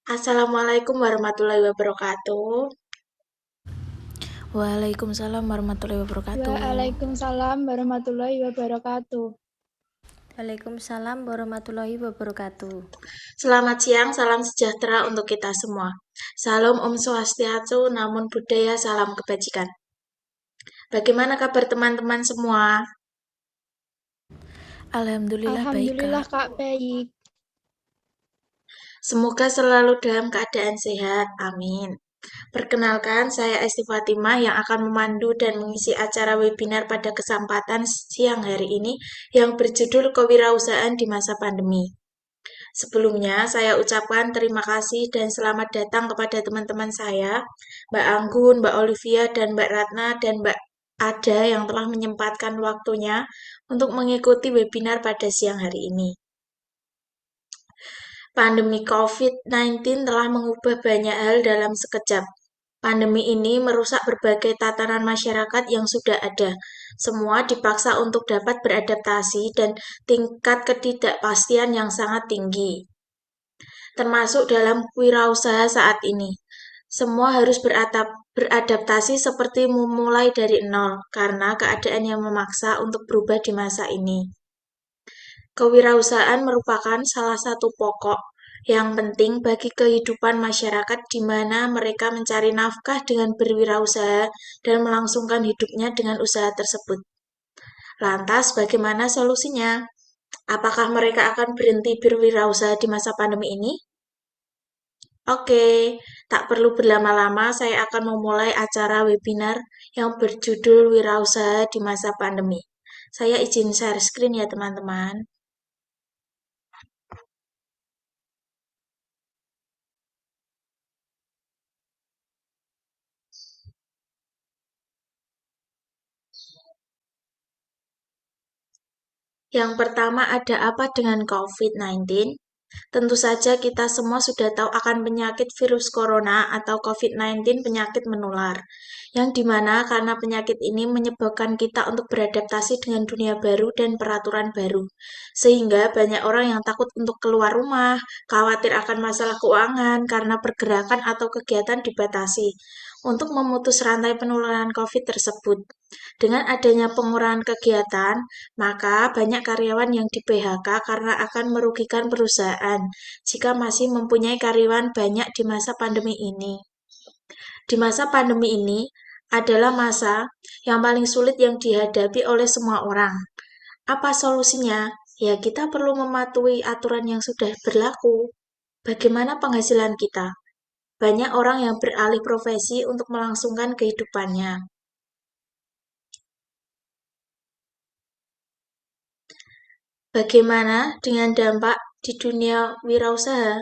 Assalamualaikum warahmatullahi wabarakatuh. Waalaikumsalam warahmatullahi wabarakatuh. Waalaikumsalam warahmatullahi wabarakatuh. Waalaikumsalam warahmatullahi wabarakatuh. Selamat siang, salam sejahtera untuk kita semua. Salam Om Swastiastu, Namun Buddhaya, salam kebajikan. Bagaimana kabar teman-teman semua? Alhamdulillah baik, Alhamdulillah Kak. Kak baik. Semoga selalu dalam keadaan sehat, amin. Perkenalkan, saya Esti Fatimah yang akan memandu dan mengisi acara webinar pada kesempatan siang hari ini yang berjudul Kewirausahaan di Masa Pandemi. Sebelumnya, saya ucapkan terima kasih dan selamat datang kepada teman-teman saya, Mbak Anggun, Mbak Olivia, dan Mbak Ratna, dan Mbak Ada yang telah menyempatkan waktunya untuk mengikuti webinar pada siang hari ini. Pandemi COVID-19 telah mengubah banyak hal dalam sekejap. Pandemi ini merusak berbagai tatanan masyarakat yang sudah ada. Semua dipaksa untuk dapat beradaptasi dan tingkat ketidakpastian yang sangat tinggi, termasuk dalam wirausaha saat ini. Semua harus beradaptasi seperti memulai dari nol, karena keadaan yang memaksa untuk berubah di masa ini. Kewirausahaan merupakan salah satu pokok yang penting bagi kehidupan masyarakat di mana mereka mencari nafkah dengan berwirausaha dan melangsungkan hidupnya dengan usaha tersebut. Lantas, bagaimana solusinya? Apakah mereka akan berhenti berwirausaha di masa pandemi ini? Oke, tak perlu berlama-lama, saya akan memulai acara webinar yang berjudul Wirausaha di Masa Pandemi. Saya izin share screen ya, teman-teman. Yang pertama, ada apa dengan COVID-19? Tentu saja kita semua sudah tahu akan penyakit virus corona atau COVID-19, penyakit menular, yang dimana karena penyakit ini menyebabkan kita untuk beradaptasi dengan dunia baru dan peraturan baru, sehingga banyak orang yang takut untuk keluar rumah, khawatir akan masalah keuangan karena pergerakan atau kegiatan dibatasi, untuk memutus rantai penularan COVID tersebut. Dengan adanya pengurangan kegiatan, maka banyak karyawan yang di PHK karena akan merugikan perusahaan jika masih mempunyai karyawan banyak di masa pandemi ini. Di masa pandemi ini adalah masa yang paling sulit yang dihadapi oleh semua orang. Apa solusinya? Ya, kita perlu mematuhi aturan yang sudah berlaku. Bagaimana penghasilan kita? Banyak orang yang beralih profesi untuk melangsungkan kehidupannya. Bagaimana dengan dampak di dunia wirausaha?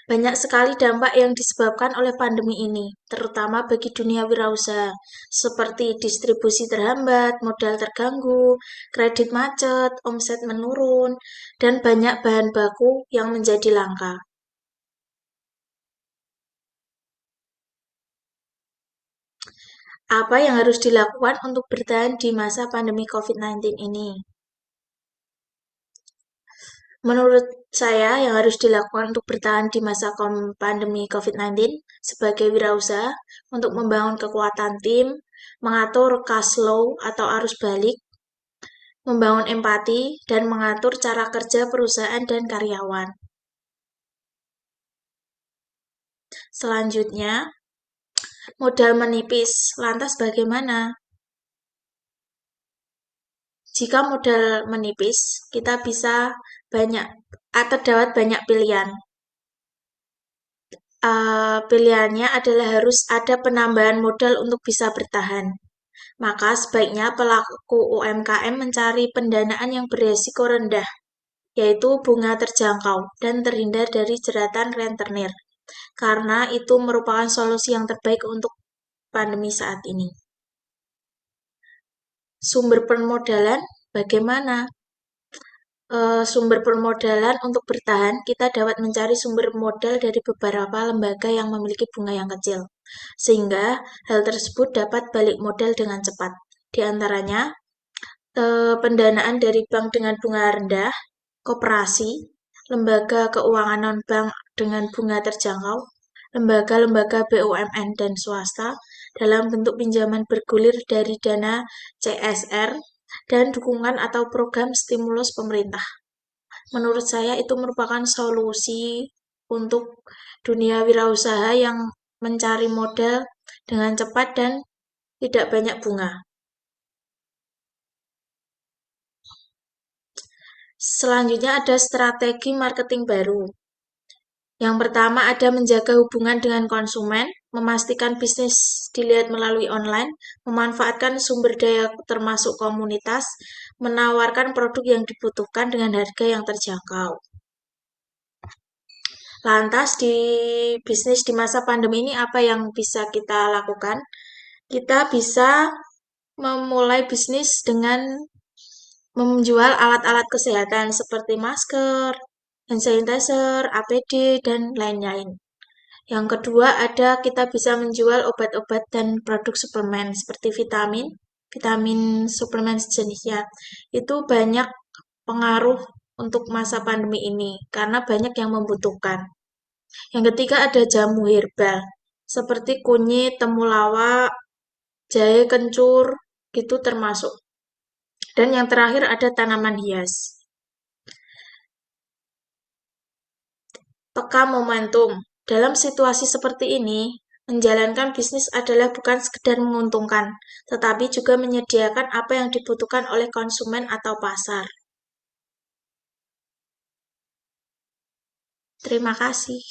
Banyak sekali dampak yang disebabkan oleh pandemi ini, terutama bagi dunia wirausaha, seperti distribusi terhambat, modal terganggu, kredit macet, omset menurun, dan banyak bahan baku yang menjadi langka. Apa yang harus dilakukan untuk bertahan di masa pandemi COVID-19 ini? Menurut saya, yang harus dilakukan untuk bertahan di masa pandemi COVID-19 sebagai wirausaha untuk membangun kekuatan tim, mengatur cash flow atau arus balik, membangun empati, dan mengatur cara kerja perusahaan dan karyawan. Selanjutnya, modal menipis. Lantas bagaimana? Jika modal menipis, kita bisa terdapat banyak pilihan. Pilihannya adalah harus ada penambahan modal untuk bisa bertahan. Maka sebaiknya pelaku UMKM mencari pendanaan yang beresiko rendah, yaitu bunga terjangkau dan terhindar dari jeratan rentenir, karena itu merupakan solusi yang terbaik untuk pandemi saat ini. Sumber permodalan bagaimana? Sumber permodalan untuk bertahan, kita dapat mencari sumber modal dari beberapa lembaga yang memiliki bunga yang kecil, sehingga hal tersebut dapat balik modal dengan cepat. Di antaranya, pendanaan dari bank dengan bunga rendah, koperasi, lembaga keuangan non-bank dengan bunga terjangkau, lembaga-lembaga BUMN dan swasta dalam bentuk pinjaman bergulir dari dana CSR dan dukungan atau program stimulus pemerintah. Menurut saya itu merupakan solusi untuk dunia wirausaha yang mencari modal dengan cepat dan tidak banyak bunga. Selanjutnya ada strategi marketing baru. Yang pertama ada menjaga hubungan dengan konsumen, memastikan bisnis dilihat melalui online, memanfaatkan sumber daya termasuk komunitas, menawarkan produk yang dibutuhkan dengan harga yang terjangkau. Lantas di bisnis di masa pandemi ini apa yang bisa kita lakukan? Kita bisa memulai bisnis dengan menjual alat-alat kesehatan seperti masker, hand sanitizer, APD, dan lain-lain. Yang kedua ada kita bisa menjual obat-obat dan produk suplemen seperti vitamin suplemen sejenisnya. Itu banyak pengaruh untuk masa pandemi ini karena banyak yang membutuhkan. Yang ketiga ada jamu herbal seperti kunyit, temulawak, jahe kencur, gitu termasuk. Dan yang terakhir ada tanaman hias. Peka momentum. Dalam situasi seperti ini, menjalankan bisnis adalah bukan sekedar menguntungkan, tetapi juga menyediakan apa yang dibutuhkan oleh konsumen atau pasar. Terima kasih.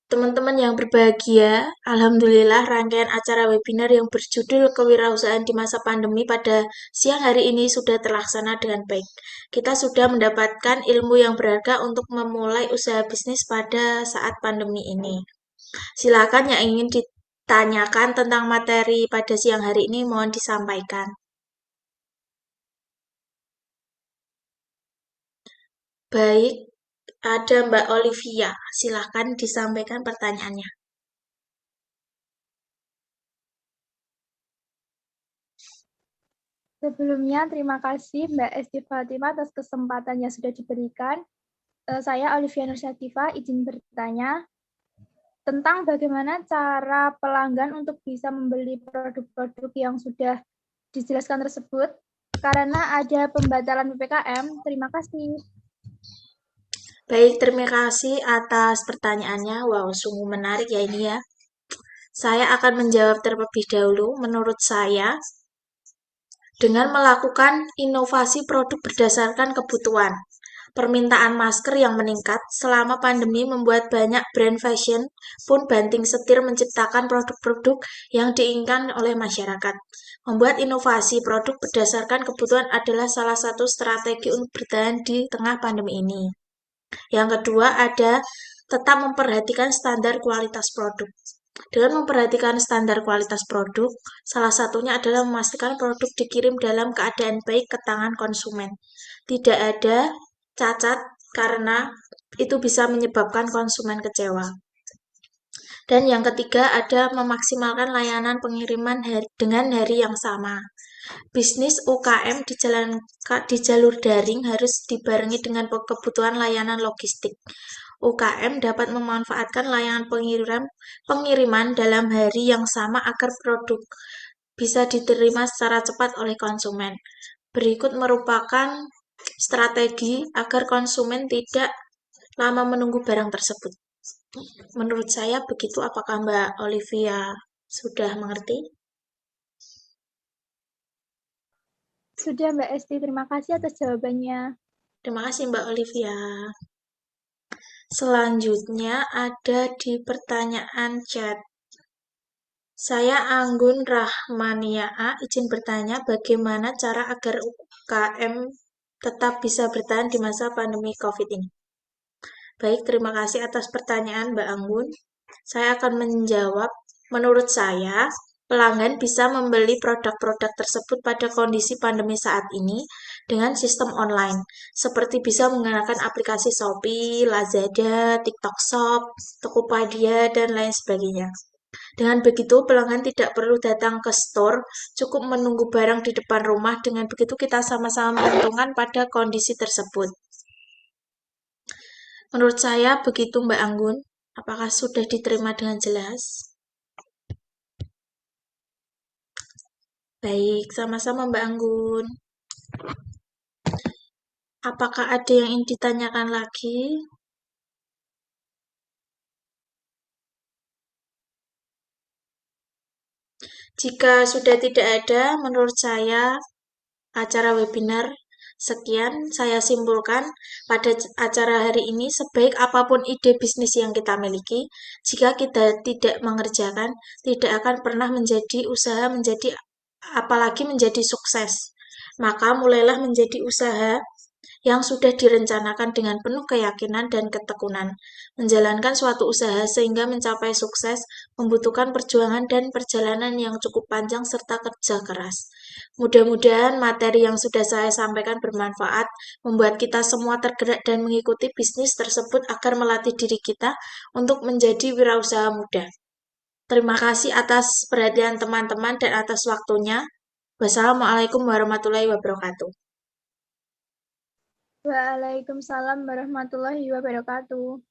Teman-teman yang berbahagia, alhamdulillah rangkaian acara webinar yang berjudul Kewirausahaan di Masa Pandemi pada siang hari ini sudah terlaksana dengan baik. Kita sudah mendapatkan ilmu yang berharga untuk memulai usaha bisnis pada saat pandemi ini. Silakan yang ingin ditanyakan tentang materi pada siang hari ini mohon disampaikan. Baik, ada Mbak Olivia. Silakan disampaikan pertanyaannya. Sebelumnya, terima kasih Mbak Esti Fatimah atas kesempatan yang sudah diberikan. Saya Olivia Nursativa, izin bertanya tentang bagaimana cara pelanggan untuk bisa membeli produk-produk yang sudah dijelaskan tersebut karena ada pembatalan PPKM. Terima kasih. Baik, terima kasih atas pertanyaannya. Wow, sungguh menarik ya ini ya. Saya akan menjawab terlebih dahulu. Menurut saya, dengan melakukan inovasi produk berdasarkan kebutuhan, permintaan masker yang meningkat selama pandemi membuat banyak brand fashion pun banting setir menciptakan produk-produk yang diinginkan oleh masyarakat. Membuat inovasi produk berdasarkan kebutuhan adalah salah satu strategi untuk bertahan di tengah pandemi ini. Yang kedua ada tetap memperhatikan standar kualitas produk. Dengan memperhatikan standar kualitas produk, salah satunya adalah memastikan produk dikirim dalam keadaan baik ke tangan konsumen. Tidak ada cacat karena itu bisa menyebabkan konsumen kecewa. Dan yang ketiga ada memaksimalkan layanan pengiriman dengan hari yang sama. Bisnis UKM di jalur daring harus dibarengi dengan kebutuhan layanan logistik. UKM dapat memanfaatkan layanan pengiriman dalam hari yang sama agar produk bisa diterima secara cepat oleh konsumen. Berikut merupakan strategi agar konsumen tidak lama menunggu barang tersebut. Menurut saya begitu, apakah Mbak Olivia sudah mengerti? Sudah Mbak Esti, terima kasih atas jawabannya. Terima kasih Mbak Olivia. Selanjutnya ada di pertanyaan chat. Saya Anggun Rahmania A, izin bertanya bagaimana cara agar UKM tetap bisa bertahan di masa pandemi COVID ini. Baik, terima kasih atas pertanyaan Mbak Anggun. Saya akan menjawab, menurut saya, pelanggan bisa membeli produk-produk tersebut pada kondisi pandemi saat ini dengan sistem online, seperti bisa menggunakan aplikasi Shopee, Lazada, TikTok Shop, Tokopedia, dan lain sebagainya. Dengan begitu, pelanggan tidak perlu datang ke store, cukup menunggu barang di depan rumah. Dengan begitu, kita sama-sama menguntungkan pada kondisi tersebut. Menurut saya, begitu Mbak Anggun. Apakah sudah diterima dengan jelas? Baik, sama-sama Mbak Anggun. Apakah ada yang ingin ditanyakan lagi? Jika sudah tidak ada, menurut saya acara webinar sekian saya simpulkan pada acara hari ini. Sebaik apapun ide bisnis yang kita miliki, jika kita tidak mengerjakan, tidak akan pernah menjadi usaha apalagi menjadi sukses. Maka mulailah menjadi usaha yang sudah direncanakan dengan penuh keyakinan dan ketekunan. Menjalankan suatu usaha sehingga mencapai sukses membutuhkan perjuangan dan perjalanan yang cukup panjang serta kerja keras. Mudah-mudahan materi yang sudah saya sampaikan bermanfaat, membuat kita semua tergerak dan mengikuti bisnis tersebut agar melatih diri kita untuk menjadi wirausaha muda. Terima kasih atas perhatian teman-teman dan atas waktunya. Wassalamualaikum warahmatullahi wabarakatuh. Waalaikumsalam warahmatullahi wabarakatuh.